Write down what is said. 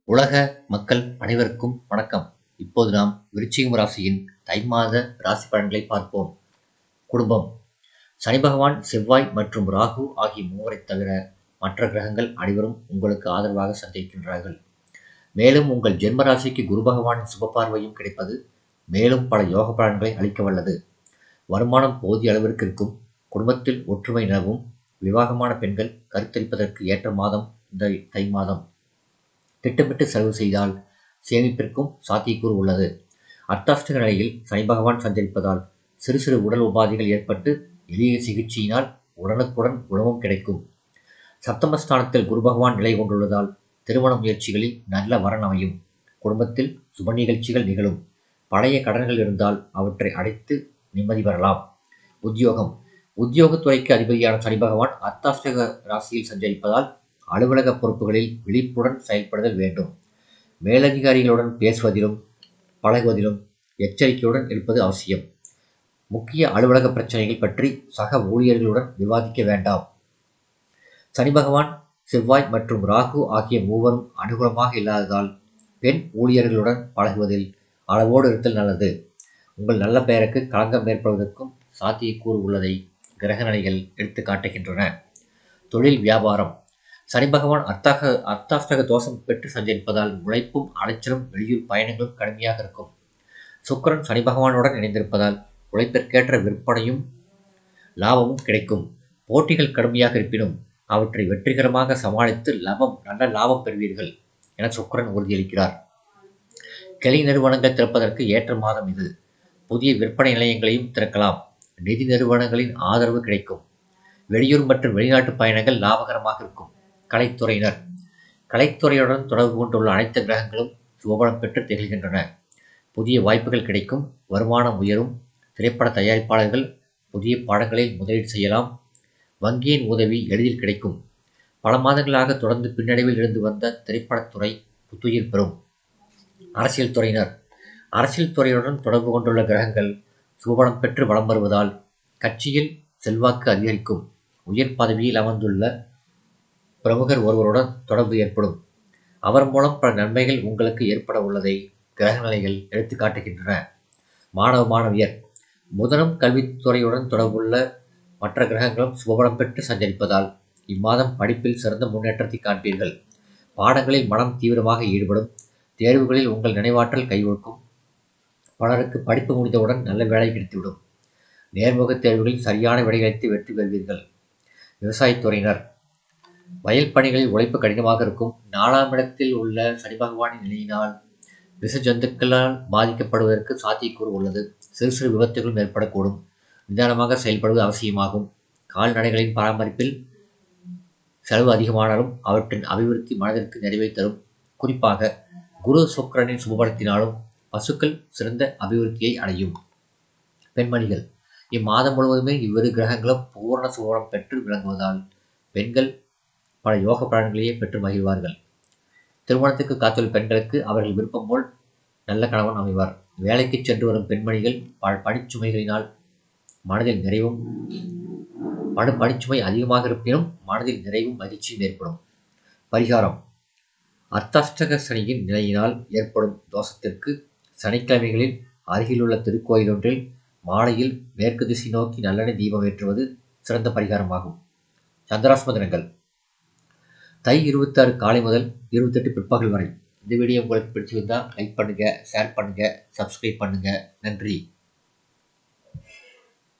உலக மக்கள் அனைவருக்கும் வணக்கம். இப்போது நாம் விருச்சிகம் ராசியின் தை மாத ராசி பலன்களை பார்ப்போம். குடும்பம். சனி பகவான், செவ்வாய் மற்றும் ராகு ஆகிய மூவரை தவிர மற்ற கிரகங்கள் அனைவரும் உங்களுக்கு ஆதரவாக சஞ்சரிக்கின்றார்கள். மேலும் உங்கள் ஜென்ம ராசிக்கு குரு பகவானின் சுப பார்வையும் கிடைப்பது மேலும் பல யோக பலன்களை அளிக்க வல்லது. வருமானம் போதிய அளவிற்கு இருக்கும். குடும்பத்தில் ஒற்றுமை நிலவும். விவாகமான பெண்கள் கருத்தரிப்பதற்கு ஏற்ற மாதம் இந்த தை மாதம். திட்டமிட்டு செலவு செய்தால் சேமிப்பிற்கும் சாத்தியக்கூறு உள்ளது. அர்த்தாஷ்டக நிலையில் சனி பகவான் சஞ்சரிப்பதால் சிறு சிறு உடல் உபாதைகள் ஏற்பட்டு எளிய சிகிச்சையினால் உடனுக்குடன் குணமும் கிடைக்கும். சப்தமஸ்தானத்தில் குரு பகவான் நிலை கொண்டுள்ளதால் திருமண முயற்சிகளில் நல்ல வரன் அமையும். குடும்பத்தில் சுப நிகழ்ச்சிகள் நிகழும். பழைய கடன்கள் இருந்தால் அவற்றை அடைத்து நிம்மதி பெறலாம். உத்தியோகம். உத்தியோகத்துறைக்கு அதிபதியான சனி பகவான் அர்த்தாஷ்டக ராசியில் சஞ்சரிப்பதால் அலுவலக பொறுப்புகளில் விழிப்புடன் செயல்படுதல் வேண்டும். மேலதிகாரிகளுடன் பேசுவதிலும் பழகுவதிலும் எச்சரிக்கையுடன் இருப்பது அவசியம். முக்கிய அலுவலக பிரச்சனைகள் பற்றி சக ஊழியர்களுடன் விவாதிக்க வேண்டாம். சனி பகவான், செவ்வாய் மற்றும் ராகு ஆகிய மூவரும் அனுகூலமாக இல்லாததால் பெண் ஊழியர்களுடன் பழகுவதில் அளவோடு இருத்தல் நல்லது. உங்கள் நல்ல பெயருக்கு களங்கம் ஏற்படுவதற்கும் சாத்தியக்கூறு உள்ளதை கிரக நிலைகள் எடுத்து காட்டுகின்றன. தொழில் வியாபாரம். சனி பகவான் அர்த்தாஷ்டக தோஷம் பெற்று சஞ்சரிப்பதால் உழைப்பும் அலைச்சலும் வெளியூர் பயணங்களும் கடுமையாக இருக்கும். சுக்கிரன் சனி பகவானுடன் இணைந்திருப்பதால் உழைப்பிற்கேற்ற விற்பனையும் லாபமும் கிடைக்கும். போட்டிகள் கடுமையாக இருப்பினும் அவற்றை வெற்றிகரமாக சமாளித்து நல்ல லாபம் பெறுவீர்கள் என சுக்கிரன் உறுதியளிக்கிறார். கிளை நிறுவனங்கள் திறப்பதற்கு ஏற்ற மாதம் இது. புதிய விற்பனை நிலையங்களையும் திறக்கலாம். நிதி நிறுவனங்களின் ஆதரவு கிடைக்கும். வெளியூர் மற்றும் வெளிநாட்டு பயணங்கள் லாபகரமாக இருக்கும். கலைத்துறையினர். கலைத்துறையுடன் தொடர்பு கொண்டுள்ள அனைத்து கிரகங்களும் சுபபலம் பெற்று திகழ்கின்றன. புதிய வாய்ப்புகள் கிடைக்கும். வருமானம் உயரும். திரைப்பட தயாரிப்பாளர்கள் புதிய பாடங்களில் முதலீடு செய்யலாம். வங்கியின் உதவி எளிதில் கிடைக்கும். பல மாதங்களாக தொடர்ந்து பின்னடைவில் இருந்து வந்த திரைப்படத்துறை புத்துயிர் பெறும். அரசியல் துறையினர். அரசியல் துறையுடன் தொடர்பு கொண்டுள்ள கிரகங்கள் சுபபலம் பெற்று வலம் வருவதால் கட்சியில் செல்வாக்கு அதிகரிக்கும். உயர் பதவியில் அமர்ந்துள்ள பிரமுகர் ஒருவருடன் தொடர்பு ஏற்படும். அவர் மூலம் பல நன்மைகள் உங்களுக்கு ஏற்பட உள்ளதை கிரக நிலைகள் எடுத்து காட்டுகின்றன. மாணவ மாணவியர். புதனும் கல்வித்துறையுடன் தொடர்புள்ள மற்ற கிரகங்களும் சுபபலம் பெற்று சஞ்சரிப்பதால் இம்மாதம் படிப்பில் சிறந்த முன்னேற்றத்தை காண்பீர்கள். பாடங்களில் மனம் தீவிரமாக ஈடுபடும். தேர்வுகளில் உங்கள் நினைவாற்றல் கைகொடுக்கும். பலருக்கு படிப்பு முடிந்தவுடன் நல்ல வேலை கிடைத்துவிடும். நேர்முக தேர்வுகளில் சரியான விடையளித்து வெற்றி பெறுவீர்கள். விவசாயத்துறையினர். வயல் பணிகளில் உழைப்பு கடினமாக இருக்கும். 4ஆம் இடத்தில் உள்ள சனி பகவானின் நிலையினால் விஷ ஜந்துக்களால் பாதிக்கப்படுவதற்கு சாத்தியக்கூறு உள்ளது. சிறு சிறு விபத்துகளும் ஏற்படக்கூடும். நிதானமாக செயல்படுவது அவசியமாகும். கால்நடைகளின் பராமரிப்பில் செலவு அதிகமானாலும் அவற்றின் அபிவிருத்தி மனதிற்கு நிறைவை தரும். குறிப்பாக குரு சுக்கிரனின் சுபபலத்தினாலும் பசுக்கள் சிறந்த அபிவிருத்தியை அடையும். பெண்மணிகள். இம்மாதம் முழுவதுமே இவ்விரு கிரகங்களும் பூரண சுபபலம் பெற்று விளங்குவதால் பெண்கள் பல யோக பலன்களையே பெற்று மகிழ்வார்கள். திருமணத்துக்கு காத்துள்ள பெண்களுக்கு அவர்கள் விருப்பம் போல் நல்ல கணவன் அமைவார். வேலைக்கு சென்று வரும் பெண்மணிகள் பல பணிச்சுமைகளினால் மனதில் நிறைவும் பணிச்சுமை அதிகமாக இருப்பினும் மனதில் நிறைவும் மகிழ்ச்சியும் ஏற்படும். பரிகாரம். அர்த்தாஷ்டக சனியின் நிலையினால் ஏற்படும் தோஷத்திற்கு சனிக்கிழமைகளில் அருகிலுள்ள திருக்கோயிலொன்றில் மாலையில் மேற்கு திசை நோக்கி நல்லெண்ணெய் தீபம் ஏற்றுவது சிறந்த பரிகாரமாகும். சந்திராஷ்டம தினங்கள் தை 26 காலை முதல் 28 பிற்பகல் வரை. இந்த வீடியோ உங்களுக்கு பிடிச்சிருந்தால் லைக் பண்ணுங்கள், ஷேர் பண்ணுங்கள், சப்ஸ்கிரைப் பண்ணுங்கள். நன்றி.